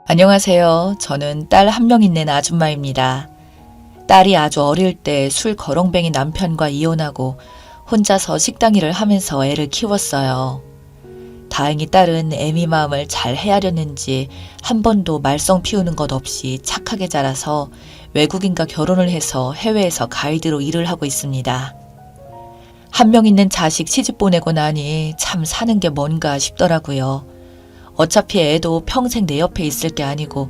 안녕하세요. 저는 딸 한 명 있는 아줌마입니다. 딸이 아주 어릴 때 술 거렁뱅이 남편과 이혼하고 혼자서 식당 일을 하면서 애를 키웠어요. 다행히 딸은 애미 마음을 잘 헤아렸는지 한 번도 말썽 피우는 것 없이 착하게 자라서 외국인과 결혼을 해서 해외에서 가이드로 일을 하고 있습니다. 한 명 있는 자식 시집 보내고 나니 참 사는 게 뭔가 싶더라고요. 어차피 애도 평생 내 옆에 있을 게 아니고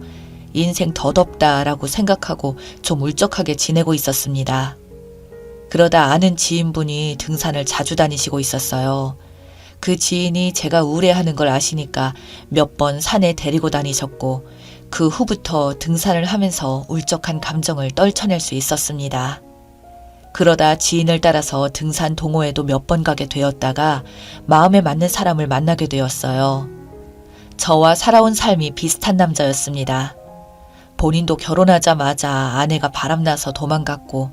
인생 덧없다라고 생각하고 좀 울적하게 지내고 있었습니다. 그러다 아는 지인분이 등산을 자주 다니시고 있었어요. 그 지인이 제가 우울해하는 걸 아시니까 몇 번 산에 데리고 다니셨고 그 후부터 등산을 하면서 울적한 감정을 떨쳐낼 수 있었습니다. 그러다 지인을 따라서 등산 동호회도 몇 번 가게 되었다가 마음에 맞는 사람을 만나게 되었어요. 저와 살아온 삶이 비슷한 남자였습니다. 본인도 결혼하자마자 아내가 바람나서 도망갔고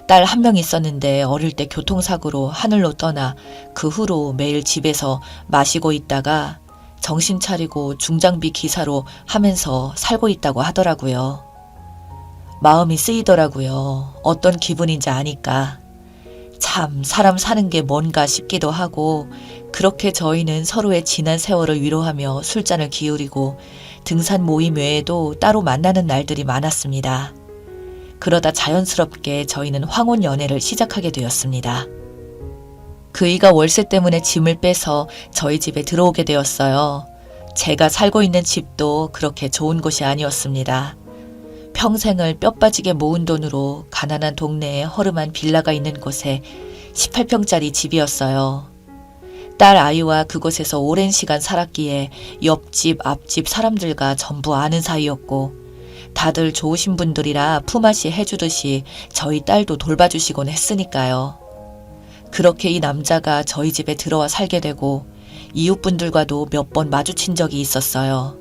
딸 한 명 있었는데 어릴 때 교통사고로 하늘로 떠나 그 후로 매일 집에서 마시고 있다가 정신 차리고 중장비 기사로 하면서 살고 있다고 하더라고요. 마음이 쓰이더라고요. 어떤 기분인지 아니까. 참 사람 사는 게 뭔가 싶기도 하고 그렇게 저희는 서로의 지난 세월을 위로하며 술잔을 기울이고 등산 모임 외에도 따로 만나는 날들이 많았습니다. 그러다 자연스럽게 저희는 황혼 연애를 시작하게 되었습니다. 그이가 월세 때문에 짐을 빼서 저희 집에 들어오게 되었어요. 제가 살고 있는 집도 그렇게 좋은 곳이 아니었습니다. 평생을 뼈 빠지게 모은 돈으로 가난한 동네에 허름한 빌라가 있는 곳에 18평짜리 집이었어요. 딸 아이와 그곳에서 오랜 시간 살았기에 옆집, 앞집 사람들과 전부 아는 사이였고 다들 좋으신 분들이라 품앗이 해주듯이 저희 딸도 돌봐주시곤 했으니까요. 그렇게 이 남자가 저희 집에 들어와 살게 되고 이웃분들과도 몇 번 마주친 적이 있었어요.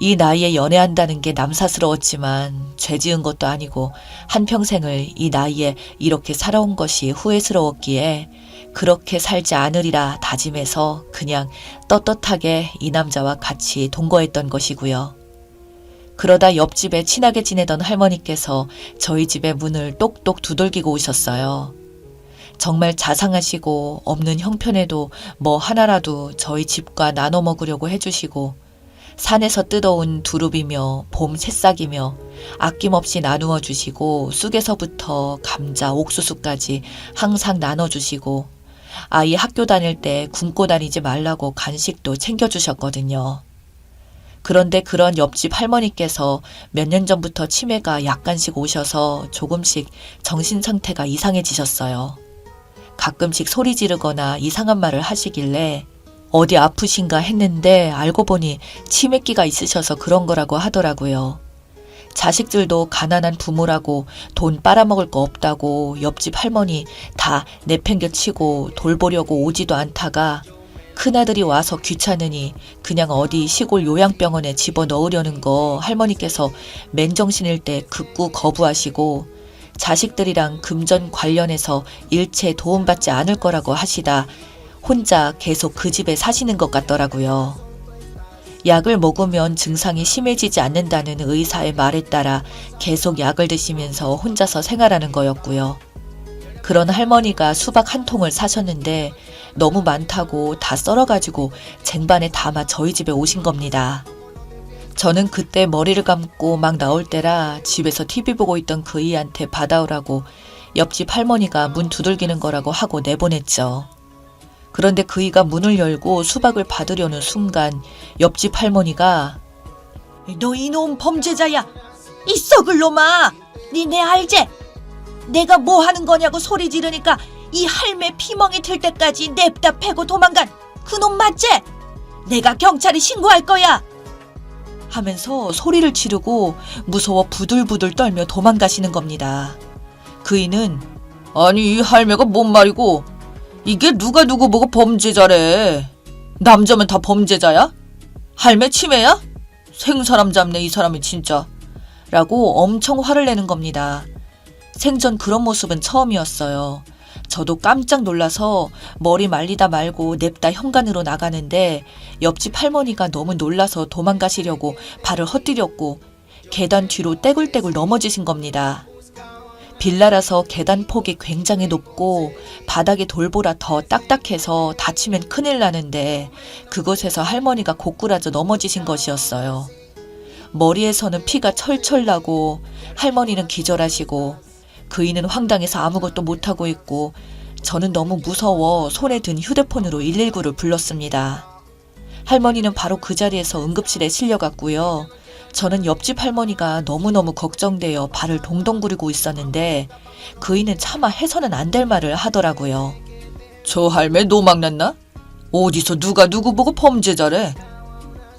이 나이에 연애한다는 게 남사스러웠지만 죄 지은 것도 아니고 한평생을 이 나이에 이렇게 살아온 것이 후회스러웠기에 그렇게 살지 않으리라 다짐해서 그냥 떳떳하게 이 남자와 같이 동거했던 것이고요. 그러다 옆집에 친하게 지내던 할머니께서 저희 집의 문을 똑똑 두들기고 오셨어요. 정말 자상하시고 없는 형편에도 뭐 하나라도 저희 집과 나눠 먹으려고 해주시고 산에서 뜯어온 두릅이며 봄 새싹이며 아낌없이 나누어 주시고 쑥에서부터 감자, 옥수수까지 항상 나눠주시고 아이 학교 다닐 때 굶고 다니지 말라고 간식도 챙겨주셨거든요. 그런데 그런 옆집 할머니께서 몇 년 전부터 치매가 약간씩 오셔서 조금씩 정신 상태가 이상해지셨어요. 가끔씩 소리 지르거나 이상한 말을 하시길래 어디 아프신가 했는데 알고 보니 치매기가 있으셔서 그런 거라고 하더라고요. 자식들도 가난한 부모라고 돈 빨아먹을 거 없다고 옆집 할머니 다 내팽겨치고 돌보려고 오지도 않다가 큰아들이 와서 귀찮으니 그냥 어디 시골 요양병원에 집어넣으려는 거 할머니께서 맨정신일 때 극구 거부하시고 자식들이랑 금전 관련해서 일체 도움받지 않을 거라고 하시다 혼자 계속 그 집에 사시는 것 같더라고요. 약을 먹으면 증상이 심해지지 않는다는 의사의 말에 따라 계속 약을 드시면서 혼자서 생활하는 거였고요. 그런 할머니가 수박 한 통을 사셨는데 너무 많다고 다 썰어가지고 쟁반에 담아 저희 집에 오신 겁니다. 저는 그때 머리를 감고 막 나올 때라 집에서 TV 보고 있던 그이한테 받아오라고 옆집 할머니가 문 두들기는 거라고 하고 내보냈죠. 그런데 그이가 문을 열고 수박을 받으려는 순간 옆집 할머니가 너 이놈 범죄자야! 이 썩을 놈아! 니네 알제? 내가 뭐 하는 거냐고 소리 지르니까 이 할매 피멍이 들 때까지 냅다 패고 도망간 그놈 맞지? 내가 경찰에 신고할 거야! 하면서 소리를 지르고 무서워 부들부들 떨며 도망가시는 겁니다. 그이는 아니 이 할매가 뭔 말이고 이게 누가 누구 보고 범죄자래. 남자면 다 범죄자야? 할매 치매야? 생사람 잡네 이 사람이 진짜. 라고 엄청 화를 내는 겁니다. 생전 그런 모습은 처음이었어요. 저도 깜짝 놀라서 머리 말리다 말고 냅다 현관으로 나가는데 옆집 할머니가 너무 놀라서 도망가시려고 발을 헛디뎠고 계단 뒤로 떼굴떼굴 넘어지신 겁니다. 빌라라서 계단 폭이 굉장히 높고 바닥에 돌보라 더 딱딱해서 다치면 큰일 나는데 그곳에서 할머니가 고꾸라져 넘어지신 것이었어요. 머리에서는 피가 철철 나고 할머니는 기절하시고 그이는 황당해서 아무것도 못하고 있고 저는 너무 무서워 손에 든 휴대폰으로 119를 불렀습니다. 할머니는 바로 그 자리에서 응급실에 실려갔고요. 저는 옆집 할머니가 너무너무 걱정되어 발을 동동 구르고 있었는데 그이는 차마 해서는 안 될 말을 하더라고요. 저 할매 노망났나? 어디서 누가 누구 보고 범죄자래?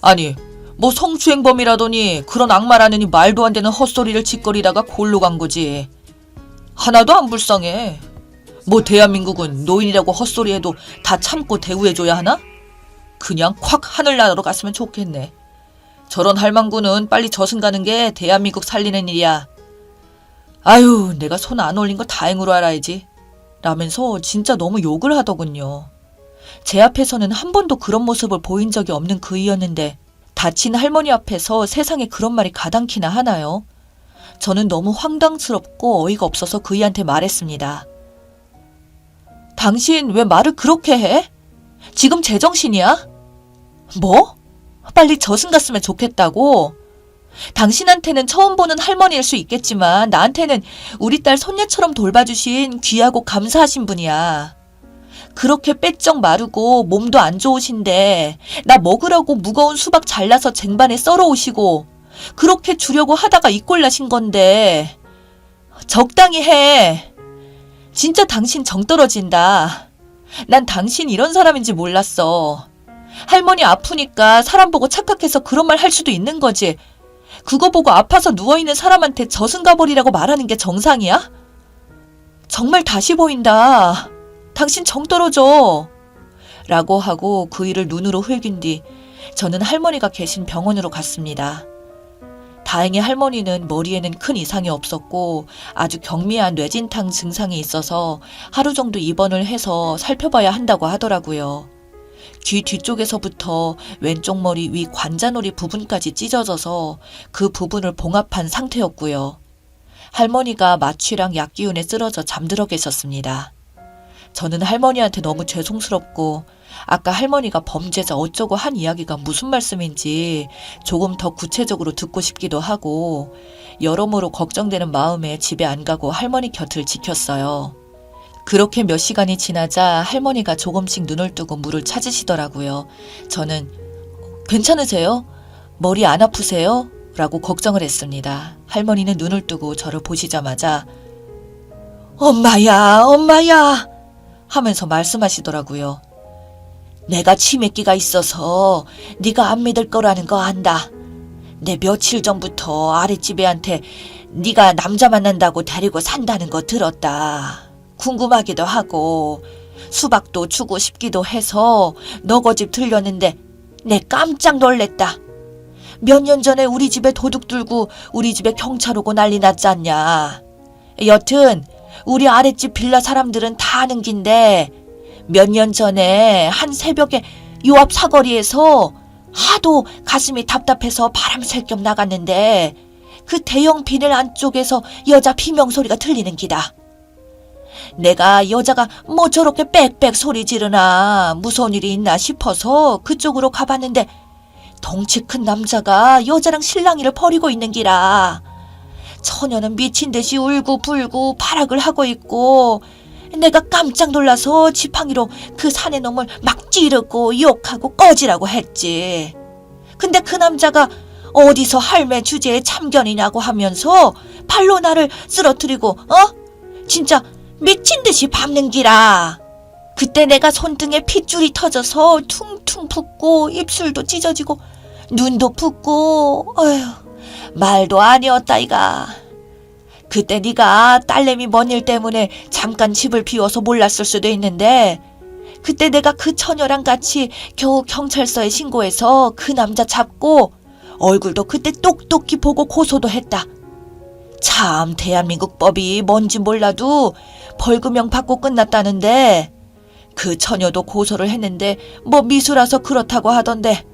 아니 뭐 성추행범이라더니 그런 악마라느니 말도 안 되는 헛소리를 짓거리다가 골로 간 거지. 하나도 안 불쌍해. 뭐 대한민국은 노인이라고 헛소리해도 다 참고 대우해줘야 하나? 그냥 콱 하늘나라로 갔으면 좋겠네. 저런 할망구는 빨리 저승 가는 게 대한민국 살리는 일이야. 아유, 내가 손 안 올린 거 다행으로 알아야지. 라면서 진짜 너무 욕을 하더군요. 제 앞에서는 한 번도 그런 모습을 보인 적이 없는 그이였는데 다친 할머니 앞에서 세상에 그런 말이 가당키나 하나요? 저는 너무 황당스럽고 어이가 없어서 그이한테 말했습니다. 당신 왜 말을 그렇게 해? 지금 제정신이야? 뭐? 빨리 저승 갔으면 좋겠다고? 당신한테는 처음 보는 할머니일 수 있겠지만 나한테는 우리 딸 손녀처럼 돌봐주신 귀하고 감사하신 분이야. 그렇게 빼쩍 마르고 몸도 안 좋으신데 나 먹으라고 무거운 수박 잘라서 쟁반에 썰어 오시고 그렇게 주려고 하다가 이 꼴 나신 건데 적당히 해. 진짜 당신 정 떨어진다. 난 당신 이런 사람인지 몰랐어. 할머니 아프니까 사람 보고 착각해서 그런 말 할 수도 있는 거지. 그거 보고 아파서 누워있는 사람한테 저승 가버리라고 말하는 게 정상이야? 정말 다시 보인다. 당신 정 떨어져. 라고 하고 그 일을 눈으로 흘긴 뒤 저는 할머니가 계신 병원으로 갔습니다. 다행히 할머니는 머리에는 큰 이상이 없었고 아주 경미한 뇌진탕 증상이 있어서 하루 정도 입원을 해서 살펴봐야 한다고 하더라고요. 귀 뒤쪽에서부터 왼쪽 머리 위 관자놀이 부분까지 찢어져서 그 부분을 봉합한 상태였고요. 할머니가 마취랑 약 기운에 쓰러져 잠들어 계셨습니다. 저는 할머니한테 너무 죄송스럽고 아까 할머니가 범죄자 어쩌고 한 이야기가 무슨 말씀인지 조금 더 구체적으로 듣고 싶기도 하고 여러모로 걱정되는 마음에 집에 안 가고 할머니 곁을 지켰어요. 그렇게 몇 시간이 지나자 할머니가 조금씩 눈을 뜨고 물을 찾으시더라고요. 저는 괜찮으세요? 머리 안 아프세요? 라고 걱정을 했습니다. 할머니는 눈을 뜨고 저를 보시자마자 엄마야, 엄마야 하면서 말씀하시더라고요. 내가 치매기가 있어서 네가 안 믿을 거라는 거 안다. 내 며칠 전부터 아랫집애한테 네가 남자 만난다고 데리고 산다는 거 들었다. 궁금하기도 하고 수박도 주고 싶기도 해서 너 고집 들렸는데 내 깜짝 놀랬다. 몇 년 전에 우리 집에 도둑 들고 우리 집에 경찰 오고 난리 났지 않냐. 여튼 우리 아랫집 빌라 사람들은 다 아는 긴데 몇 년 전에 한 새벽에 요 앞 사거리에서 하도 가슴이 답답해서 바람 쐴 겸 나갔는데 그 대형 비닐 안쪽에서 여자 비명소리가 들리는 기다. 내가 여자가 뭐 저렇게 빽빽 소리 지르나 무서운 일이 있나 싶어서 그쪽으로 가봤는데 덩치 큰 남자가 여자랑 실랑이를 벌이고 있는 기라. 처녀는 미친 듯이 울고불고 발악을 하고 있고 내가 깜짝 놀라서 지팡이로 그 사내 놈을 막 찌르고 욕하고 꺼지라고 했지. 근데 그 남자가 어디서 할매 주제에 참견이냐고 하면서 발로 나를 쓰러뜨리고 진짜 미친 듯이 밟는 기라. 그때 내가 손등에 핏줄이 터져서 퉁퉁 붓고 입술도 찢어지고 눈도 붓고 어휴 말도 아니었다 이가. 그때 네가 딸내미 먼 일 때문에 잠깐 집을 비워서 몰랐을 수도 있는데 그때 내가 그 처녀랑 같이 겨우 경찰서에 신고해서 그 남자 잡고 얼굴도 그때 똑똑히 보고 고소도 했다. 참 대한민국 법이 뭔지 몰라도 벌금형 받고 끝났다는데 그 처녀도 고소를 했는데 뭐 미수라서 그렇다고 하던데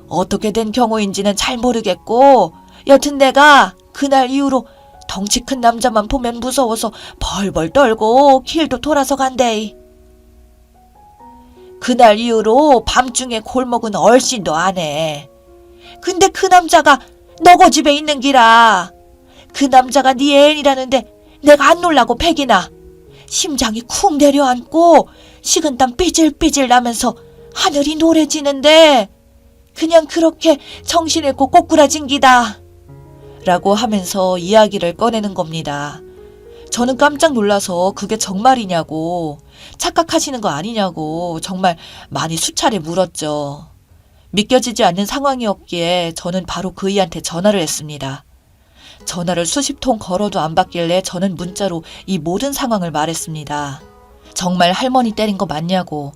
어떻게 된 경우인지는 잘 모르겠고 여튼 내가 그날 이후로 덩치 큰 남자만 보면 무서워서 벌벌 떨고 길도 돌아서 간대. 그날 이후로 밤중에 골목은 얼씬도 안 해. 근데 그 남자가 너고 집에 있는 기라. 그 남자가 네 애인이라는데 내가 안 놀라고 백이나. 심장이 쿵 내려앉고 식은땀 삐질삐질 나면서 하늘이 노래지는데 그냥 그렇게 정신 잃고 꼬꾸라진 기다. 라고 하면서 이야기를 꺼내는 겁니다. 저는 깜짝 놀라서 그게 정말이냐고, 착각하시는 거 아니냐고 정말 많이 수차례 물었죠. 믿겨지지 않는 상황이었기에 저는 바로 그이한테 전화를 했습니다. 전화를 수십 통 걸어도 안 받길래 저는 문자로 이 모든 상황을 말했습니다. 정말 할머니 때린 거 맞냐고,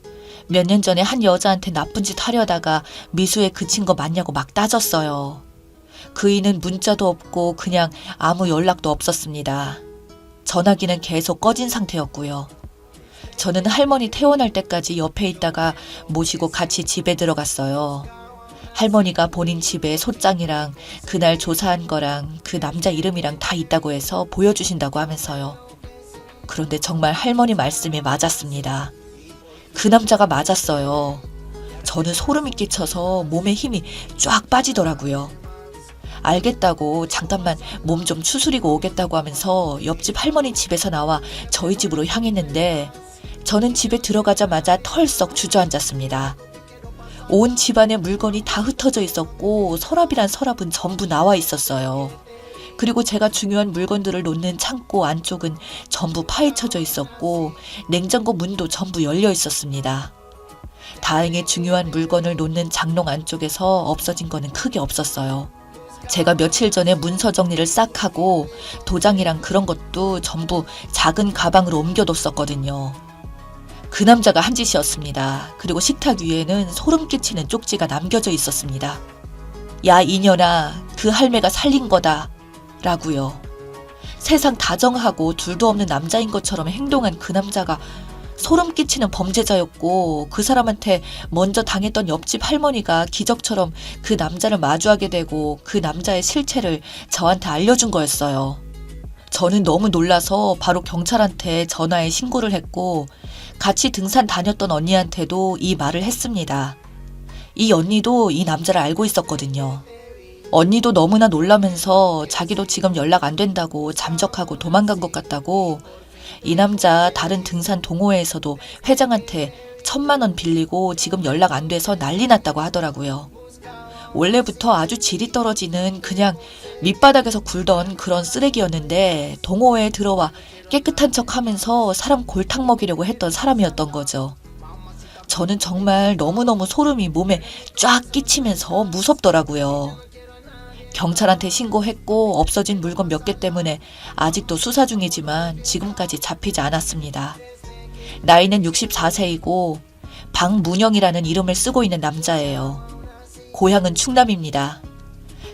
몇 년 전에 한 여자한테 나쁜 짓 하려다가 미수에 그친 거 맞냐고 막 따졌어요. 그이는 문자도 없고 그냥 아무 연락도 없었습니다. 전화기는 계속 꺼진 상태였고요. 저는 할머니 퇴원할 때까지 옆에 있다가 모시고 같이 집에 들어갔어요. 할머니가 본인 집에 소장이랑 그날 조사한 거랑 그 남자 이름이랑 다 있다고 해서 보여주신다고 하면서요. 그런데 정말 할머니 말씀이 맞았습니다. 그 남자가 맞았어요. 저는 소름이 끼쳐서 몸에 힘이 쫙 빠지더라고요. 알겠다고 잠깐만 몸 좀 추스리고 오겠다고 하면서 옆집 할머니 집에서 나와 저희 집으로 향했는데 저는 집에 들어가자마자 털썩 주저앉았습니다. 온 집안에 물건이 다 흩어져 있었고 서랍이란 서랍은 전부 나와 있었어요. 그리고 제가 중요한 물건들을 놓는 창고 안쪽은 전부 파헤쳐져 있었고 냉장고 문도 전부 열려 있었습니다. 다행히 중요한 물건을 놓는 장롱 안쪽에서 없어진 거는 크게 없었어요. 제가 며칠 전에 문서 정리를 싹 하고 도장이랑 그런 것도 전부 작은 가방으로 옮겨뒀었거든요. 그 남자가 한 짓이었습니다. 그리고 식탁 위에는 소름 끼치는 쪽지가 남겨져 있었습니다. 야 이년아, 그 할매가 살린 거다 라고요. 세상 다정하고 둘도 없는 남자인 것처럼 행동한 그 남자가 소름 끼치는 범죄자였고 그 사람한테 먼저 당했던 옆집 할머니가 기적처럼 그 남자를 마주하게 되고 그 남자의 실체를 저한테 알려준 거였어요. 저는 너무 놀라서 바로 경찰한테 전화해 신고를 했고 같이 등산 다녔던 언니한테도 이 말을 했습니다. 이 언니도 이 남자를 알고 있었거든요. 언니도 너무나 놀라면서 자기도 지금 연락 안 된다고 잠적하고 도망간 것 같다고 이 남자 다른 등산 동호회에서도 회장한테 1,000만 원 빌리고 지금 연락 안 돼서 난리 났다고 하더라고요. 원래부터 아주 질이 떨어지는 그냥 밑바닥에서 굴던 그런 쓰레기였는데 동호회에 들어와 깨끗한 척 하면서 사람 골탕 먹이려고 했던 사람이었던 거죠. 저는 정말 너무너무 소름이 몸에 쫙 끼치면서 무섭더라고요. 경찰한테 신고했고 없어진 물건 몇 개 때문에 아직도 수사 중이지만 지금까지 잡히지 않았습니다. 나이는 64세이고 박문영이라는 이름을 쓰고 있는 남자예요. 고향은 충남입니다.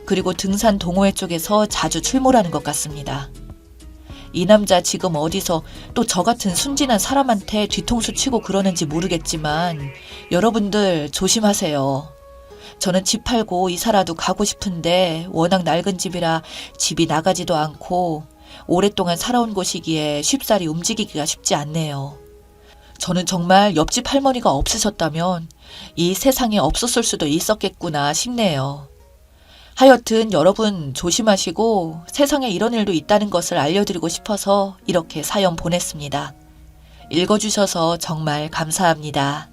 그리고 등산 동호회 쪽에서 자주 출몰하는 것 같습니다. 이 남자 지금 어디서 또 저 같은 순진한 사람한테 뒤통수 치고 그러는지 모르겠지만 여러분들 조심하세요. 저는 집 팔고 이사라도 가고 싶은데 워낙 낡은 집이라 집이 나가지도 않고 오랫동안 살아온 곳이기에 쉽사리 움직이기가 쉽지 않네요. 저는 정말 옆집 할머니가 없으셨다면 이 세상에 없었을 수도 있었겠구나 싶네요. 하여튼 여러분 조심하시고 세상에 이런 일도 있다는 것을 알려드리고 싶어서 이렇게 사연 보냈습니다. 읽어주셔서 정말 감사합니다.